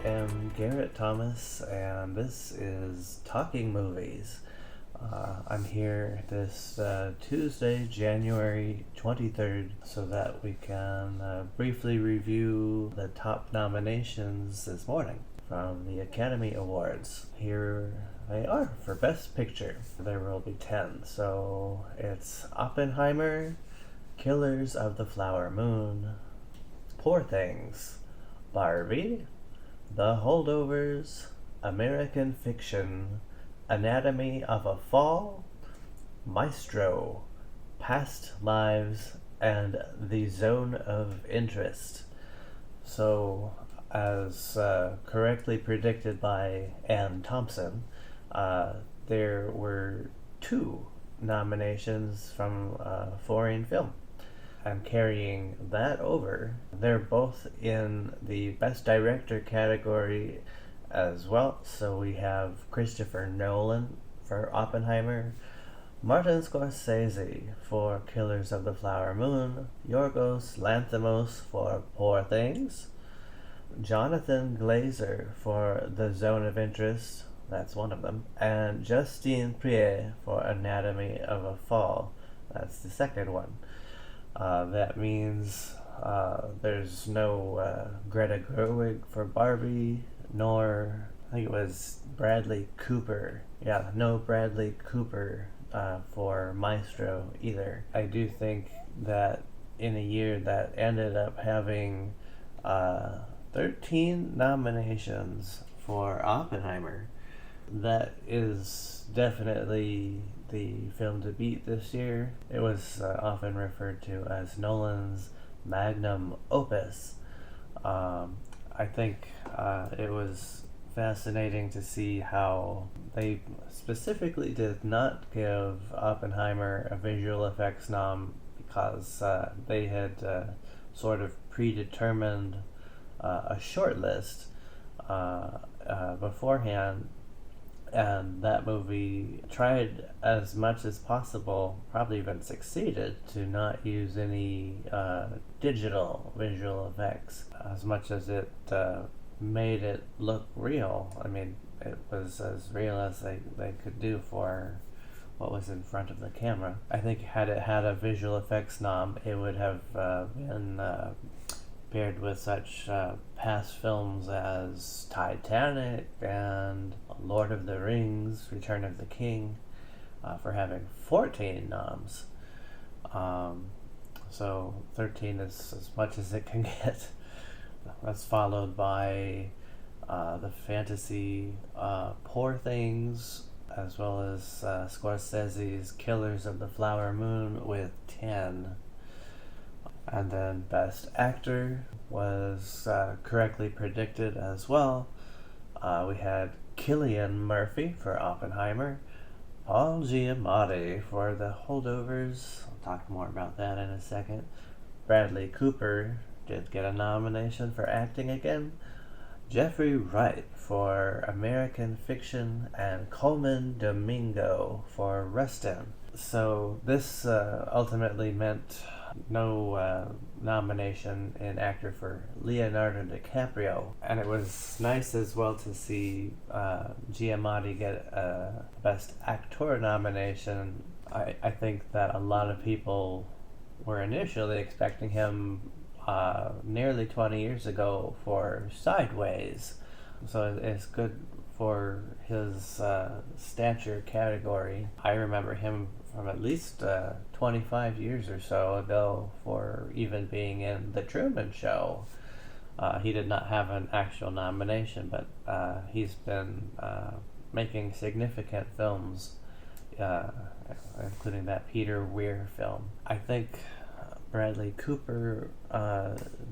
am Garett Thomas, and this is Talking Movies. I'm here this Tuesday, January 23rd, so that we can briefly review the top nominations this morning from the Academy Awards. Here they are for Best Picture. There will be 10, so it's Oppenheimer, Killers of the Flower Moon, Poor Things, Barbie, The Holdovers, American Fiction, Anatomy of a Fall, Maestro, Past Lives, and The Zone of Interest. So, as correctly predicted by Ann Thompson, there were 2 nominations from foreign film. And carrying that over, they're both in the Best Director category as well. So we have Christopher Nolan for Oppenheimer, Martin Scorsese for Killers of the Flower Moon, Yorgos Lanthimos for Poor Things, Jonathan Glazer for The Zone of Interest, that's one of them, and Justine Triet for Anatomy of a Fall, that's the second one. That means there's no Greta Gerwig for Barbie, nor, I think it was Bradley Cooper. Yeah, no Bradley Cooper for Maestro either. I do think that in a year that ended up having 13 nominations for Oppenheimer, that is definitely the film to beat this year. It was often referred to as Nolan's magnum opus. I think it was fascinating to see how they specifically did not give Oppenheimer a visual effects nom because they had sort of predetermined a short list beforehand. And that movie tried as much as possible, probably even succeeded, to not use any digital visual effects, as much as it made it look real. I mean, it was as real as they could do for what was in front of the camera. I think had it had a visual effects nom, it would have been paired with such past films as Titanic and Lord of the Rings, Return of the King, for having 14 noms. So 13 is as much as it can get. That's followed by the fantasy Poor Things, as well as Scorsese's Killers of the Flower Moon with 10. And then Best Actor was correctly predicted as well. We had Cillian Murphy for Oppenheimer, Paul Giamatti for The Holdovers. I'll talk more about that in a second. Bradley Cooper did get a nomination for acting again. Jeffrey Wright for American Fiction, and Colman Domingo for Rustin. So this ultimately meant no nomination in actor for Leonardo DiCaprio, and it was nice as well to see Giamatti get a Best Actor nomination. I think that a lot of people were initially expecting him nearly 20 years ago for Sideways, so it's good for his stature category. I remember him from at least 25 years or so ago for even being in The Truman Show. He did not have an actual nomination, but he's been making significant films, including that Peter Weir film. I think Bradley Cooper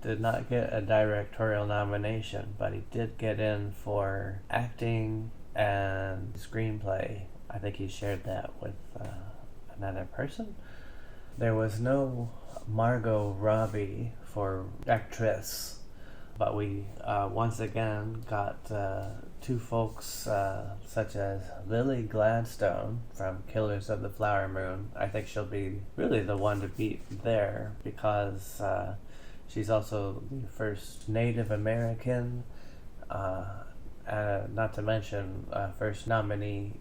did not get a directorial nomination, but he did get in for acting and screenplay. I think he shared that with another person. There was no Margot Robbie for actress, but we once again got 2 folks such as Lily Gladstone from Killers of the Flower Moon. I think she'll be really the one to beat there because she's also the first Native American Not to mention first nominee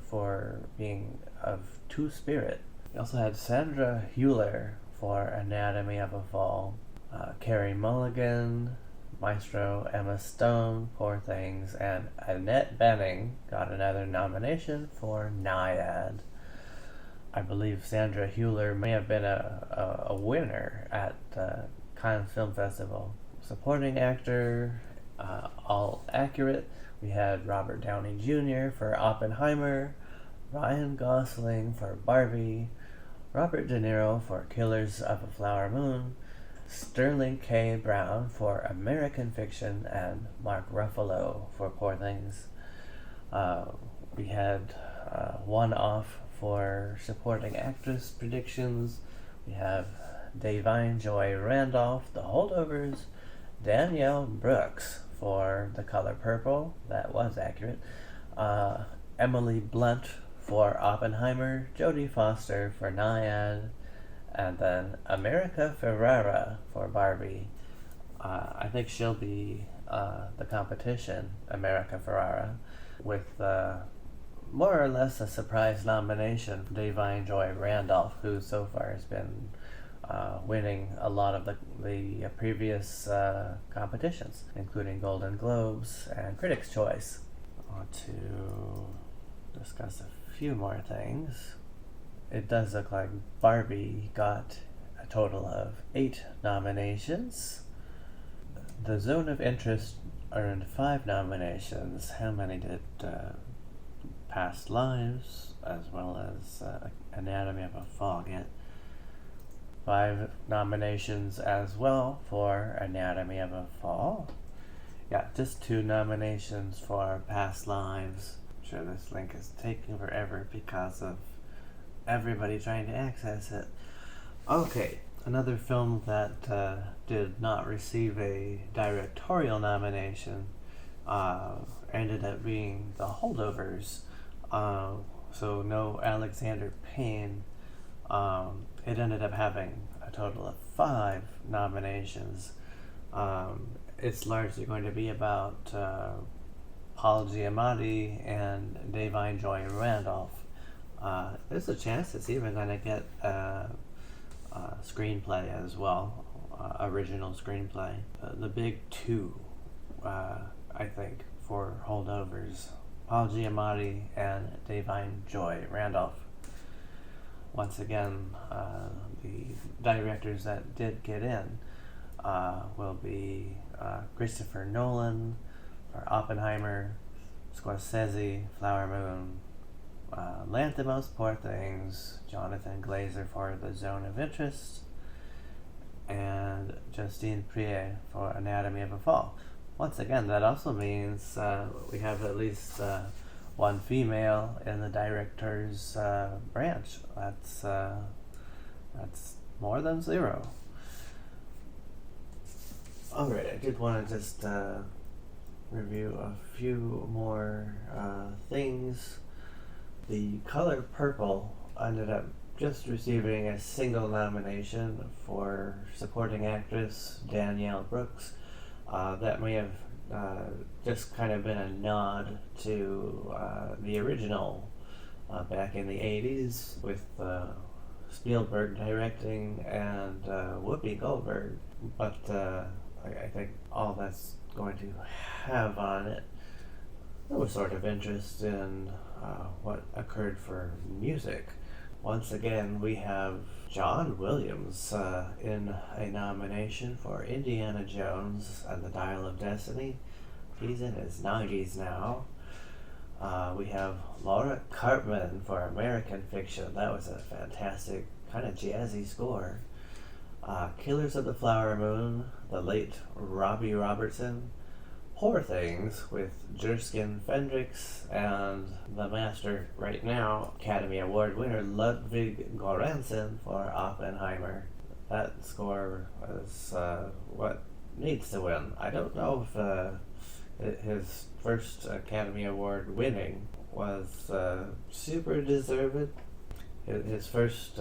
for being of Two-Spirit. We also had Sandra Hüller for Anatomy of a Fall, Carey Mulligan, Maestro, Emma Stone, Poor Things, and Annette Bening got another nomination for Naiad. I believe Sandra Hüller may have been a winner at Cannes Film Festival. Supporting actor, all accurate. We had Robert Downey Jr. for Oppenheimer, Ryan Gosling for Barbie, Robert De Niro for Killers of a Flower Moon, Sterling K. Brown for American Fiction, and Mark Ruffalo for Poor Things. We had one off for supporting actress predictions. We have Da'Vine Joy Randolph, The Holdovers, Danielle Brooks for The Color Purple, that was accurate, Emily Blunt for Oppenheimer, Jodie Foster for Naiad, and then America Ferrera for Barbie. I think she'll be the competition, America Ferrera, with more or less a surprise nomination from Da'Vine Joy Randolph, who so far has been winning a lot of the previous competitions, including Golden Globes and Critics' Choice. I want to discuss a few more things. It does look like Barbie got a total of 8 nominations. The Zone of Interest earned 5 nominations. How many did Past Lives, as well as Anatomy of a Fall get? 5 nominations as well for Anatomy of a Fall. Yeah, just 2 nominations for Past Lives. I'm sure this link is taking forever because of everybody trying to access it. Okay, another film that did not receive a directorial nomination ended up being The Holdovers. So no Alexander Payne. It ended up having a total of 5 nominations. It's largely going to be about Paul Giamatti and Da'Vine Joy Randolph. There's a chance it's even going to get a screenplay as well, original screenplay. The big 2, I think, for Holdovers, Paul Giamatti and Da'Vine Joy Randolph. Once again, the directors that did get in will be Christopher Nolan for Oppenheimer, Scorsese, Flower Moon, Lanthimos, Poor Things, Jonathan Glazer for The Zone of Interest, and Justine Triet for Anatomy of a Fall. Once again, that also means we have at least one female in the director's branch. That's more than 0. Alright, I did want to just review a few more things. The Color Purple ended up just receiving a single nomination for supporting actress Danielle Brooks. That may have just kind of been a nod to the original back in the 80s with Spielberg directing and Whoopi Goldberg. But I think all that's going to have on it was sort of interest in what occurred for music. Once again, we have John Williams in a nomination for Indiana Jones and the Dial of Destiny. He's in his 90s now. We have Laura Cartman for American Fiction. That was a fantastic, kind of jazzy score. Killers of the Flower Moon, the late Robbie Robertson. Poor Things with Jerskin Fendrix and the master right now, Academy Award winner Ludwig Göransson for Oppenheimer. That score is what needs to win. I don't know if his first Academy Award winning was super deserved. His first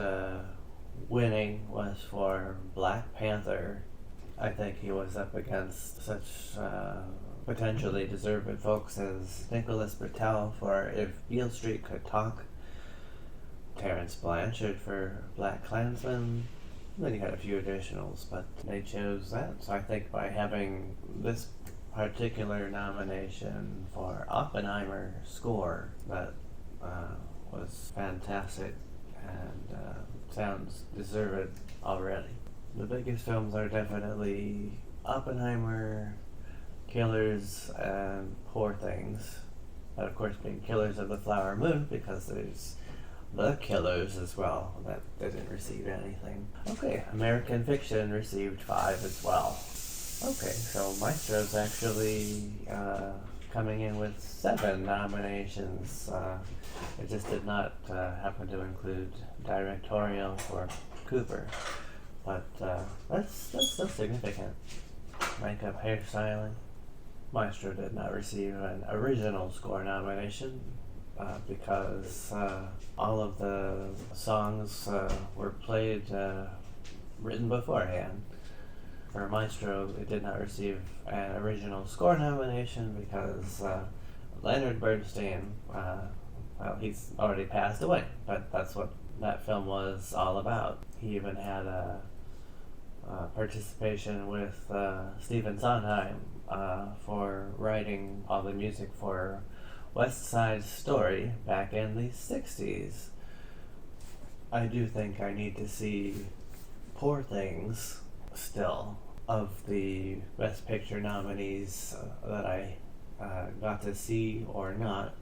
winning was for Black Panther. I think he was up against such potentially deserved folks as Nicholas Bertel for If Beale Street Could Talk, Terence Blanchard for Black Klansman. Then you had a few additionals, but they chose that. So I think by having this particular nomination for Oppenheimer score, that was fantastic and sounds deserved already. The biggest films are definitely Oppenheimer, Killers, and Poor Things. That, of course, being Killers of the Flower Moon, because there's The Killers as well that didn't receive anything. Okay, American Fiction received 5 as well. Okay, so Maestro's actually coming in with 7 nominations. It just did not happen to include directorial for Cooper, but that's still significant. Makeup, hairstyling. Maestro did not receive an original score nomination because all of the songs were played written beforehand. For Maestro, it did not receive an original score nomination because Leonard Bernstein, well, he's already passed away, but that's what that film was all about. He even had a participation with Stephen Sondheim for writing all the music for West Side Story back in the 60s. I do think I need to see Poor Things still. Of the Best Picture nominees that I got to see or not,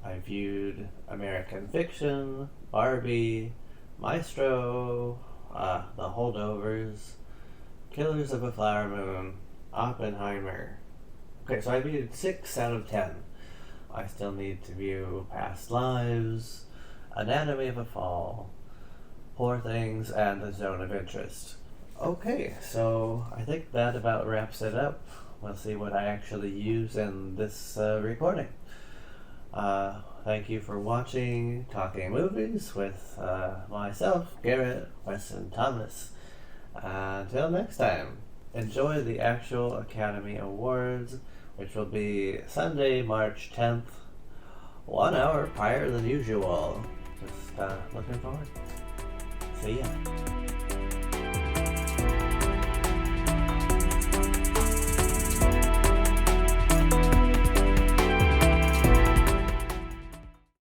I viewed American Fiction, Barbie, Maestro, The Holdovers, Killers of a Flower Moon, Oppenheimer. Okay, so I viewed 6 out of 10. I still need to view Past Lives, Anatomy of a Fall, Poor Things, and The Zone of Interest. Okay, so I think that about wraps it up. We'll see what I actually use in this recording. Thank you for watching Talking Movies with myself, Garett Weston Thomas. Until next time, enjoy the actual Academy Awards, which will be Sunday, March 10th, 1 hour prior than usual. Just looking forward. See ya.